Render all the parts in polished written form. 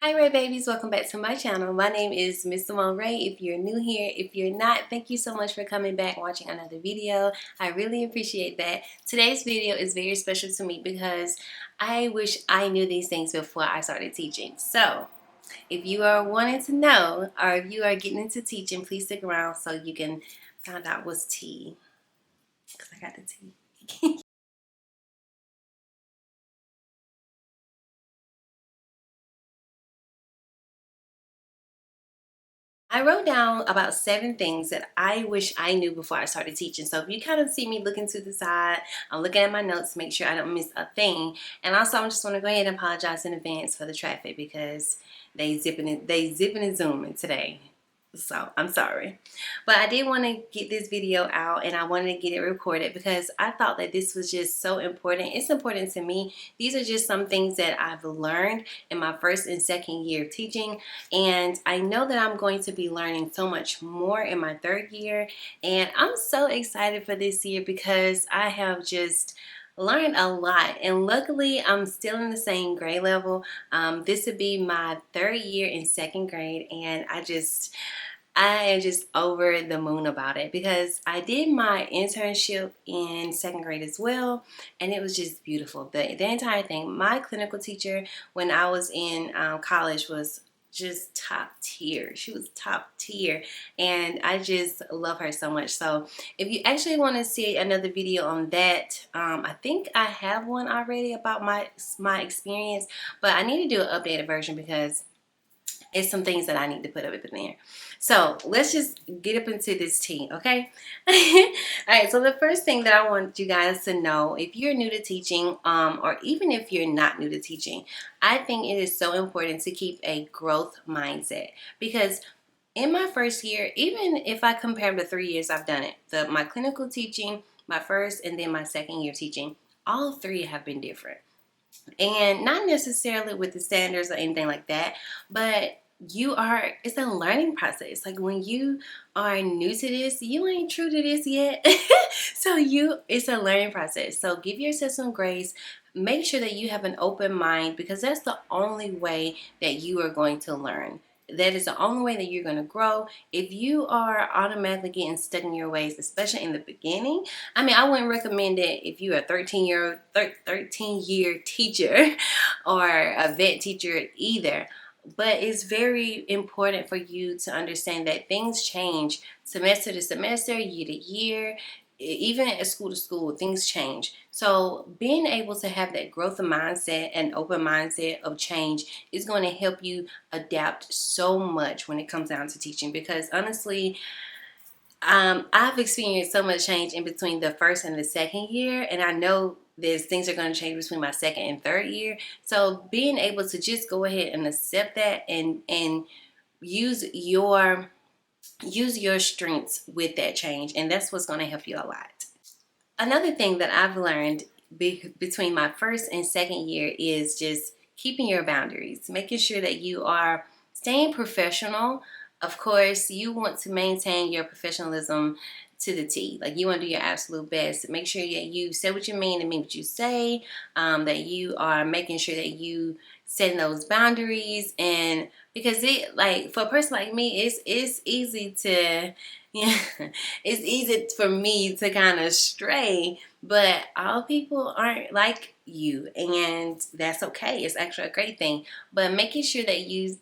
Hi Ray babies, welcome back to my channel. My name is Miss Symone Ray. If you're new here, if you're not, thank you so much for coming back and watching another video. I really appreciate that. Today's video is very special to me because I wish I knew these things before I started teaching. So if you are wanting to know or if you are getting into teaching, please stick around so you can find out what's tea, because I got the tea. I wrote down about 7 things that I wish I knew before I started teaching. So if you kind of see me looking to the side, I'm looking at my notes to make sure I don't miss a thing. And also, I just want to go ahead and apologize in advance for the traffic because they zipping and zooming today. So I'm sorry, but I did want to get this video out and I wanted to get it recorded because I thought that this was just so important. It's important to me. These are just some things that I've learned in my first and second year of teaching, and I know that I'm going to be learning so much more in my third year, and I'm so excited for this year because I have just learned a lot, and luckily I'm still in the same grade level. This would be my third year in second grade, and I am just over the moon about it because I did my internship in second grade as well, and it was just beautiful. The entire thing. My clinical teacher when I was in college was just top tier. She was top tier, and I just love her so much. So if you actually want to see another video on that, I think I have one already about my experience, but I need to do an updated version because it's some things that I need to put up in there. So let's just get up into this tea, okay? All right, so the first thing that I want you guys to know, if you're new to teaching, or even if you're not new to teaching, I think it is so important to keep a growth mindset because in my first year, even if I compare the 3 years I've done it, my clinical teaching, my first, and then my second year teaching, all 3 have been different. And not necessarily with the standards or anything like that, but it's a learning process. Like when you are new to this, you ain't true to this yet. So it's a learning process. So give yourself some grace. Make sure that you have an open mind because that's the only way that you are going to learn. That is the only way that you're going to grow. If you are automatically getting stuck in your ways, especially in the beginning, I mean, I wouldn't recommend it if you're a 13-year teacher or a vet teacher either. But it's very important for you to understand that things change semester to semester, year to year, even at school to school, things change. So being able to have that growth mindset and open mindset of change is going to help you adapt so much when it comes down to teaching because honestly, I've experienced so much change in between the first and the second year, and I know there's things are going to change between my second and third year. So being able to just go ahead and accept that and use your strengths with that change, and that's what's going to help you a lot. Another thing that I've learned between my first and second year is just keeping your boundaries, making sure that you are staying professional. Of course, you want to maintain your professionalism to the T. Like you want to do your absolute best. Make sure that you say what you mean and mean what you say. That you are making sure that you setting those boundaries, and because it like for a person like me, it's easy to yeah, it's easy for me to kind of stray, but all people aren't like you, and that's okay. It's actually a great thing. But making sure that you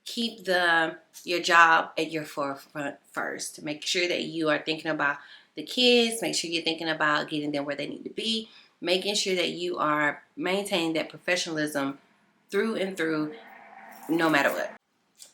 keep your job at your forefront first. Make sure that you are thinking about the kids. Make sure you're thinking about getting them where they need to be. Making sure that you are maintaining that professionalism through and through, no matter what.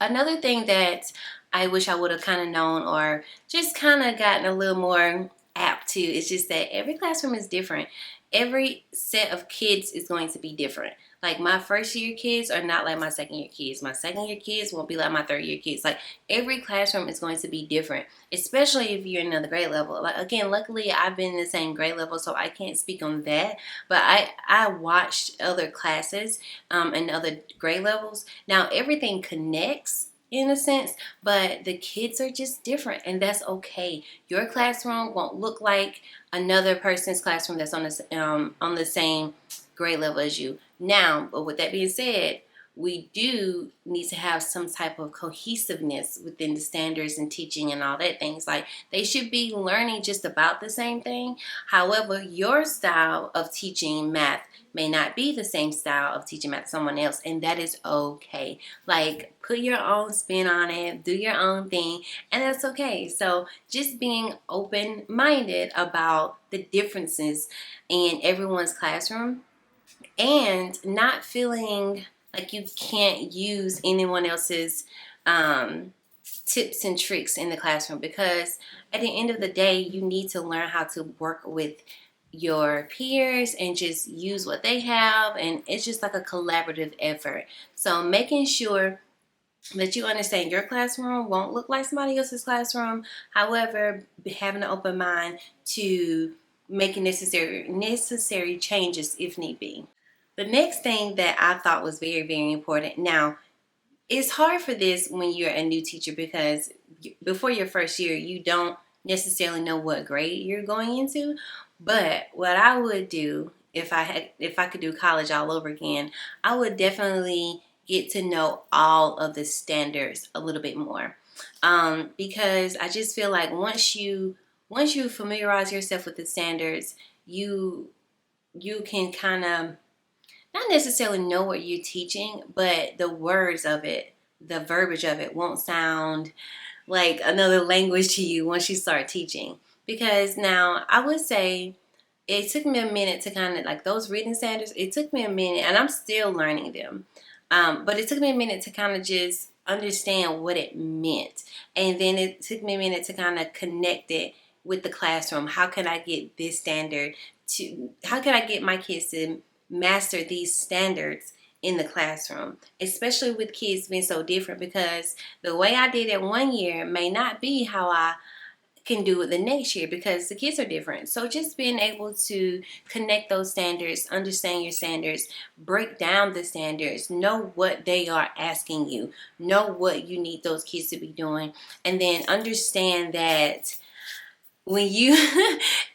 Another thing that I wish I would have kind of known or just kind of gotten a little more apt to is just that every classroom is different. Every set of kids is going to be different. Like my first year kids are not like my second year kids. My second year kids won't be like my third year kids. Like every classroom is going to be different, especially if you're in another grade level. Like again, luckily I've been in the same grade level, so I can't speak on that. But I watched other classes and other grade levels. Now everything connects in a sense, but the kids are just different, and that's okay. Your classroom won't look like another person's classroom that's on the same grade level as you. Now, but with that being said, we do need to have some type of cohesiveness within the standards and teaching and all that things. Like, they should be learning just about the same thing. However, your style of teaching math may not be the same style of teaching math to someone else, and that is okay. Like, put your own spin on it, do your own thing, and that's okay. So just being open-minded about the differences in everyone's classroom, and not feeling like you can't use anyone else's tips and tricks in the classroom, because at the end of the day, you need to learn how to work with your peers and just use what they have, and it's just like a collaborative effort. So making sure that you understand your classroom won't look like somebody else's classroom. However, having an open mind to making necessary changes if need be. The next thing that I thought was very, very important. Now, it's hard for this when you're a new teacher, because before your first year, you don't necessarily know what grade you're going into. But what I would do if I could do college all over again, I would definitely get to know all of the standards a little bit more, because I just feel like once you familiarize yourself with the standards, you can kind of not necessarily know what you're teaching, but the words of it, the verbiage of it won't sound like another language to you once you start teaching. Because now I would say it took me a minute to kind of, like, those reading standards, it took me a minute, and I'm still learning them. But it took me a minute to kind of just understand what it meant. And then it took me a minute to kind of connect it with the classroom. How can I get this standard how can I get my kids to master these standards in the classroom, especially with kids being so different, because the way I did it one year may not be how I can do it the next year, because the kids are different. So just being able to connect those standards, understand your standards, break down the standards, know what they are asking you, know what you need those kids to be doing, and then understand that when you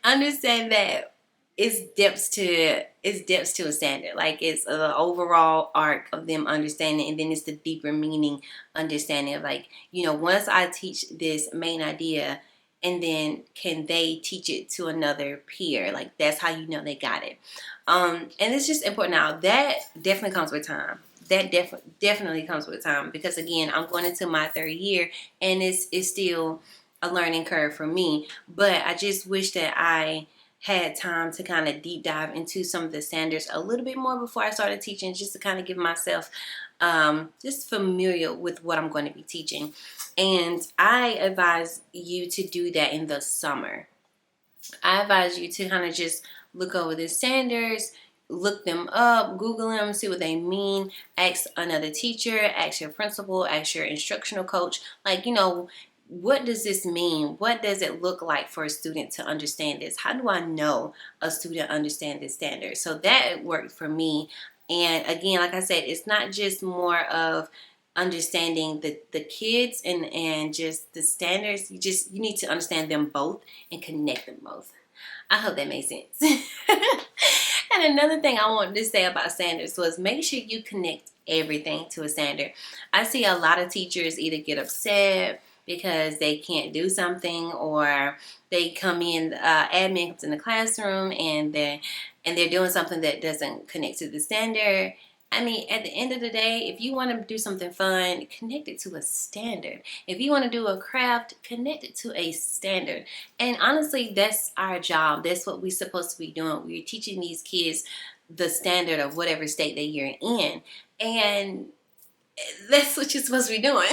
understand that it's depths to a standard. Like, it's an overall arc of them understanding, and then it's the deeper meaning understanding of, like, once I teach this main idea, and then can they teach it to another peer? Like, that's how you know they got it. And it's just important. Now, that definitely comes with time. That definitely comes with time, because again, I'm going into my third year, and it's still a learning curve for me. But I just wish that I had time to kind of deep dive into some of the standards a little bit more before I started teaching, just to kind of give myself just familiar with what I'm going to be teaching. And I advise you to do that in the summer. I advise you to kind of just look over the standards, look them up, Google them, see what they mean, ask another teacher, ask your principal, ask your instructional coach, like, what does this mean? What does it look like for a student to understand this? How do I know a student understands this standard? So that worked for me. And again, like I said, it's not just more of understanding the kids and just the standards. You need to understand them both and connect them both. I hope that made sense. And another thing I wanted to say about standards was, make sure you connect everything to a standard. I see a lot of teachers either get upset because they can't do something, or they come in, admin comes in the classroom, and they're doing something that doesn't connect to the standard. I mean, at the end of the day, if you want to do something fun, connect it to a standard. If you want to do a craft, connect it to a standard. And honestly, that's our job. That's what we're supposed to be doing. We're teaching these kids the standard of whatever state that you're in. And that's what you're supposed to be doing.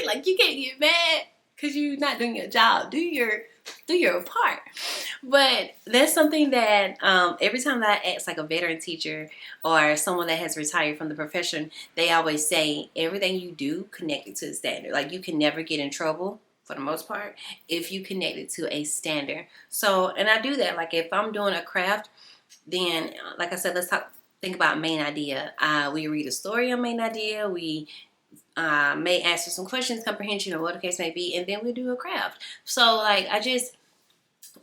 Like, you can't get mad because you're not doing your job. Do your part. But that's something that every time that I ask, like, a veteran teacher or someone that has retired from the profession, they always say, everything you do, connect it to the standard. Like, you can never get in trouble, for the most part, if you connect it to a standard. So, and I do that. Like, if I'm doing a craft, then, like I said, think about main idea. We read a story on main idea. We may answer some questions, comprehension, or what the case may be, and then we do a craft. So, like, I just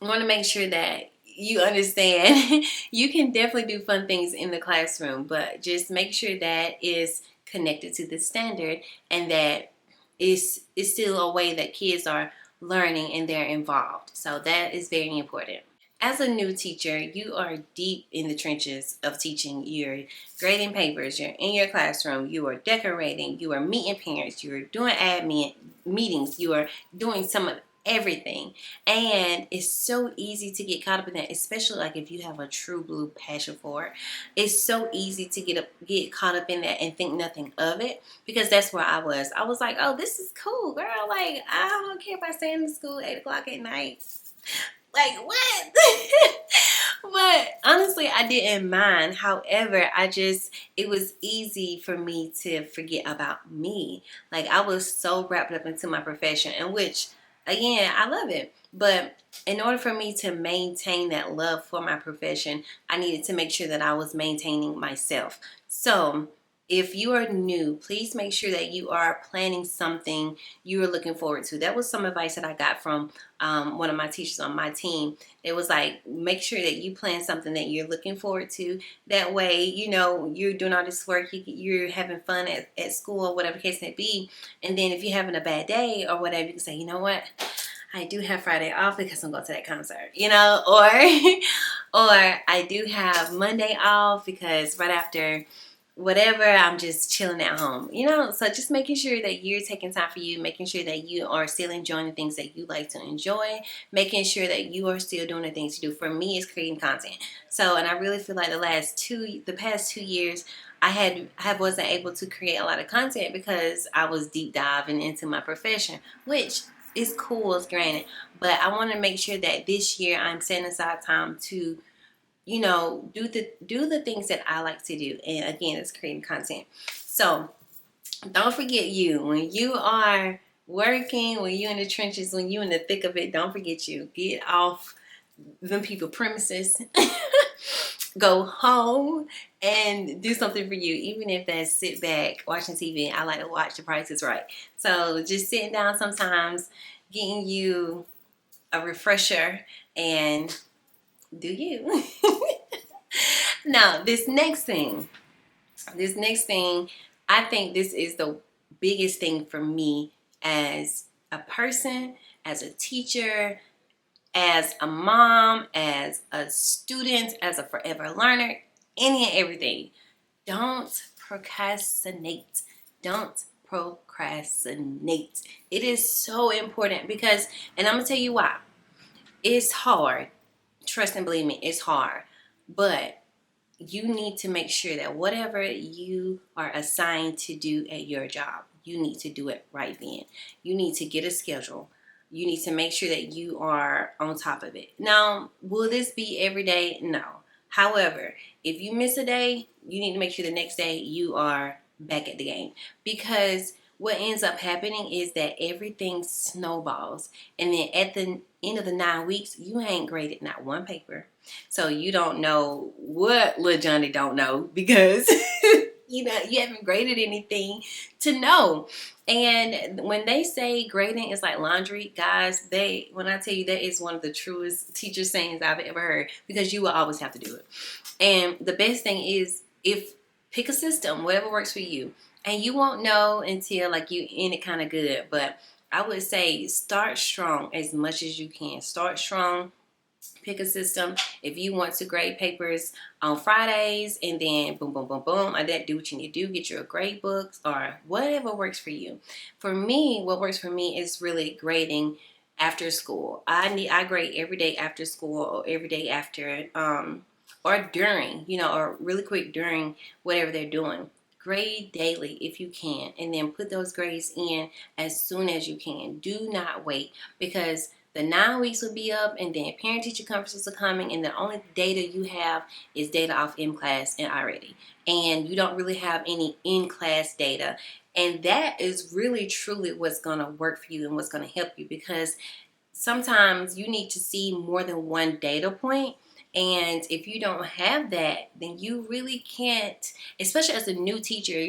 want to make sure that you understand you can definitely do fun things in the classroom, but just make sure that is connected to the standard, and that it's still a way that kids are learning and they're involved. So that is very important. As a new teacher, you are deep in the trenches of teaching. You're grading papers, you're in your classroom, you are decorating, you are meeting parents, you're doing admin meetings, you are doing some of everything. And it's so easy to get caught up in that, especially like if you have a true blue passion for it. It's so easy to get caught up in that and think nothing of it, because that's where I was. I was like, oh, this is cool, girl. Like, I don't care if I stay in the school 8 o'clock at night. Like, what? But honestly, I didn't mind. However, it was easy for me to forget about me. Like, I was so wrapped up into my profession, in which, again, I love it. But in order for me to maintain that love for my profession, I needed to make sure that I was maintaining myself. So if you are new, please make sure that you are planning something you are looking forward to. That was some advice that I got from one of my teachers on my team. It was like, make sure that you plan something that you're looking forward to. That way, you're doing all this work, you're having fun at school, or whatever case may be. And then if you're having a bad day or whatever, you can say, you know what? I do have Friday off because I'm going to that concert, or I do have Monday off because right after whatever, I'm just chilling at home, so just making sure that you're taking time for you, making sure that you are still enjoying the things that you like to enjoy, making sure that you are still doing the things you do. For me, it's creating content. So, and I really feel like the past 2 years, I wasn't able to create a lot of content because I was deep diving into my profession, which is cool, it's granted, but I want to make sure that this year I'm setting aside time to do the things that I like to do. And again, it's creating content. So don't forget, when you are working, when you're in the trenches, when you're in the thick of it, don't forget you. Get off them people premises. Go home and do something for you, even if that's sit back watching TV. I like to watch The Price is Right. So just sitting down sometimes, getting you a refresher, and do you. Now, this next thing, I think this is the biggest thing for me as a person, as a teacher, as a mom, as a student, as a forever learner, any and everything. Don't procrastinate. Don't procrastinate. It is so important because, and I'm going to tell you why. It's hard. Trust and believe me, it's hard. But you need to make sure that whatever you are assigned to do at your job, you need to do it right then. You need to get a schedule. You need to make sure that you are on top of it. Now, will this be every day? No. However, if you miss a day, you need to make sure the next day you are back at the game. Because what ends up happening is that everything snowballs. And then at the end of the 9 weeks, you ain't graded not one paper. So you don't know what little Johnny don't know, because you haven't graded anything to know. And when they say grading is like laundry, guys, when I tell you, that is one of the truest teacher sayings I've ever heard, because you will always have to do it. And the best thing is, pick a system, whatever works for you. And you won't know until like you in it kind of good. But I would say start strong as much as you can. Start strong. Pick a system. If you want to grade papers on Fridays and then boom, boom, boom, boom, and then do what you need to do, get your grade books or whatever works for you. For me, what works for me is really grading after school. I grade every day after school, or every day after, or during, or really quick during whatever they're doing. Grade daily if you can, and then put those grades in as soon as you can. Do not wait, because the 9 weeks will be up, and then parent-teacher conferences are coming, and the only data you have is data off in-class and already. And you don't really have any in-class data. And that is really, truly what's going to work for you and what's going to help you, because sometimes you need to see more than one data point. And if you don't have that, then you really can't, especially as a new teacher.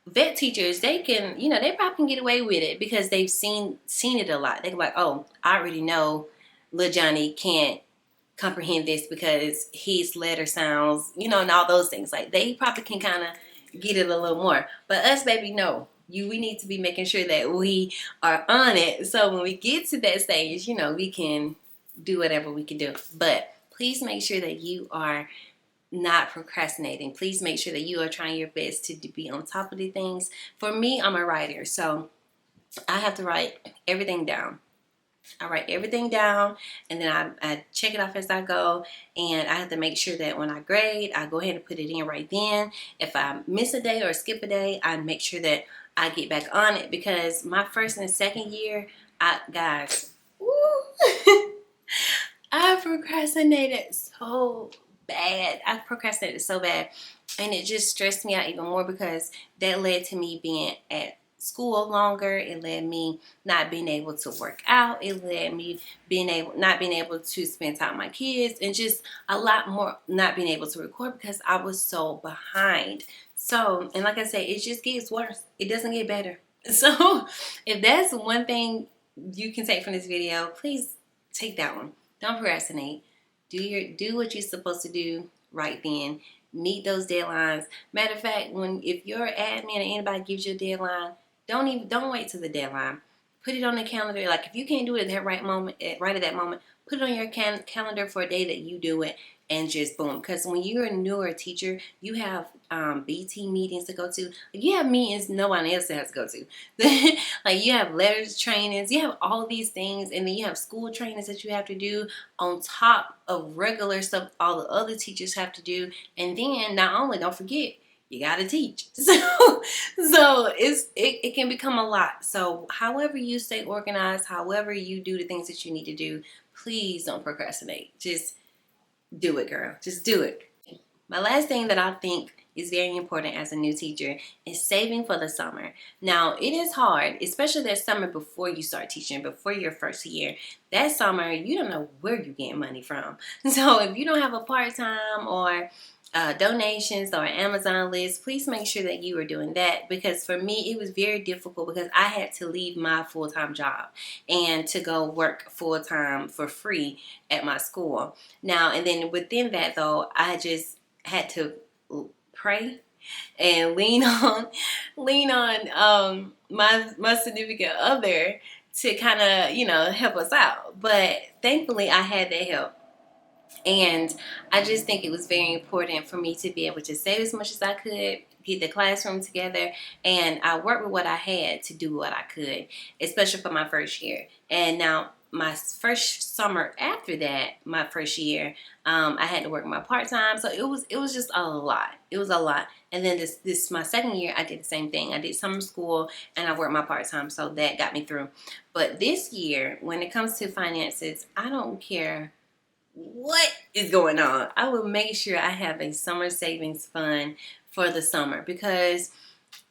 Vet teachers, they can, they probably can get away with it because they've seen it a lot. They're like, oh, I already know little Johnny can't comprehend this because his letter sounds, and all those things. Like, they probably can kind of get it a little more. But us, baby, no. We need to be making sure that we are on it. So when we get to that stage, we can do whatever we can do. But please make sure that you are not procrastinating. Please make sure that you are trying your best to be on top of the things. For me, I'm a writer, so I have to write everything down. I write everything down, and then I check it off as I go, and I have to make sure that when I grade, I go ahead and put it in right then. If I miss a day or skip a day, I make sure that I get back on it, because my first and second year, guys, I procrastinated so bad. And it just stressed me out even more, because that led to me being at school longer. It led me not being able to work out. It led me not being able to spend time with my kids, and just a lot more not being able to record because I was so behind. So, and like I said, it just gets worse. It doesn't get better. So if that's one thing you can take from this video, please take that one. Don't procrastinate. Do what you're supposed to do right then. Meet those deadlines. Matter of fact, if your admin or anybody gives you a deadline, don't wait till the deadline. Put it on the calendar. Like, if you can't do it at that right at that moment, put it on your calendar for a day that you do it, and just boom. Because when you're a newer teacher, you have BT meetings to go to. You have meetings no one else has to go to. Like, you have letters trainings. You have all these things, and then you have school trainings that you have to do on top of regular stuff all the other teachers have to do. And then, don't forget, you gotta teach. So it can become a lot. So however you stay organized, however you do the things that you need to do, please don't procrastinate. Just do it, girl. Just do it. My last thing that I think is very important as a new teacher is saving for the summer. Now, it is hard, especially that summer before you start teaching, before your first year. That summer, you don't know where you're getting money from. So if you don't have a part-time or donations or Amazon list, please make sure that you are doing that, because for me it was very difficult, because I had to leave my full-time job and to go work full-time for free at my school. Now, and then within that though, I just had to pray and lean on my significant other to kind of help us out. But thankfully I had that help. And I just think it was very important for me to be able to save as much as I could, get the classroom together, and I worked with what I had to do what I could, especially for my first year. And now my first summer after that, my first year, I had to work my part-time, so it was just a lot. It was a lot. And then this my second year, I did the same thing. I did summer school and I worked my part-time, so that got me through. But this year, when it comes to finances, I don't care what is going on. I will make sure I have a summer savings fund for the summer, because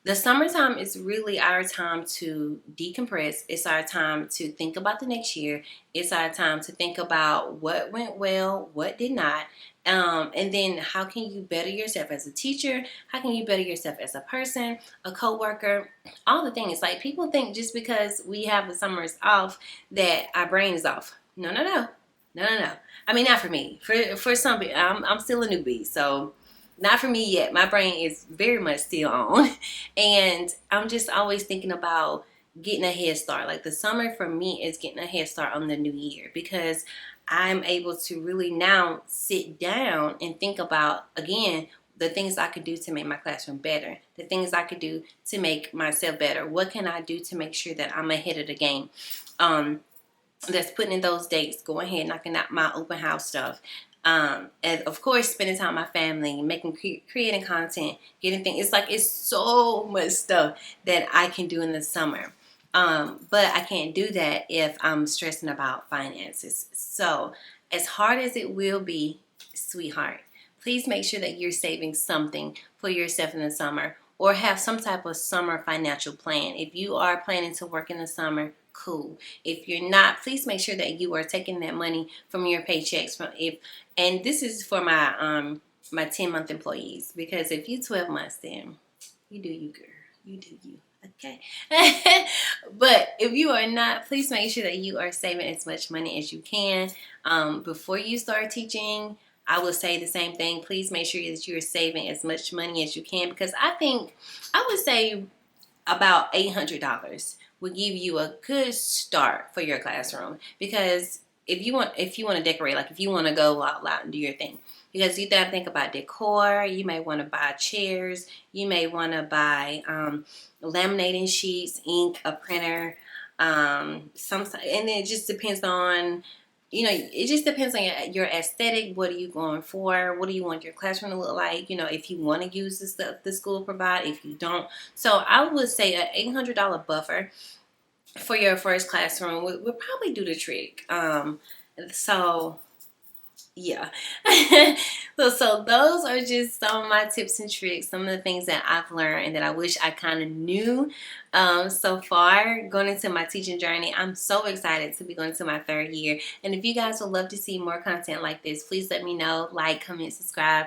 the summertime is really our time to decompress. It's our time to think about the next year. It's our time to think about what went well, what did not, and then how can you better yourself as a teacher? How can you better yourself as a person, a co-worker, all the things. Like, people think just because we have the summers off that our brain is off. No. I mean, not for me. For some people, I'm still a newbie, so not for me yet. My brain is very much still on, and I'm just always thinking about getting a head start. Like, the summer for me is getting a head start on the new year, because I'm able to really now sit down and think about, again, the things I could do to make my classroom better, the things I could do to make myself better. What can I do to make sure that I'm ahead of the game? That's putting in those dates, going ahead, knocking out my open house stuff. And of course, spending time with my family, creating content, getting things. It's so much stuff that I can do in the summer. But I can't do that if I'm stressing about finances. So as hard as it will be, sweetheart, please make sure that you're saving something for yourself in the summer, or have some type of summer financial plan. If you are planning to work in the summer, cool. If you're not, please make sure that you are taking that money from your paychecks. And this is for my 10-month employees, because if you 12 months, then you do you, girl. You do you. Okay. But if you are not, please make sure that you are saving as much money as you can. Before you start teaching, I will say the same thing. Please make sure that you're saving as much money as you can, because I would say about $800 will give you a good start for your classroom. Because if you want to decorate, like if you want to go out loud and do your thing, because you got to think about decor. You may want to buy chairs. You may want to buy laminating sheets, ink, a printer, and it just depends on, it just depends on your aesthetic. What are you going for? What do you want your classroom to look like? If you want to use the stuff the school provide, if you don't. So I would say an $800 buffer for your first classroom would probably do the trick. So yeah. So those are just some of my tips and tricks, some of the things that I've learned and that I wish I kind of knew so far going into my teaching journey. I'm so excited to be going to my 3rd year. And if you guys would love to see more content like this, please let me know. Like, comment, subscribe.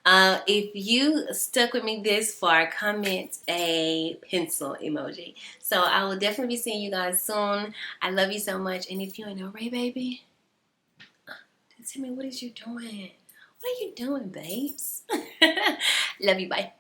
If you stuck with me this far, comment a pencil emoji. So I will definitely be seeing you guys soon. I love you so much. And if you ain't no Ray baby, tell me, what is you doing? What are you doing, babes? Love you. Bye.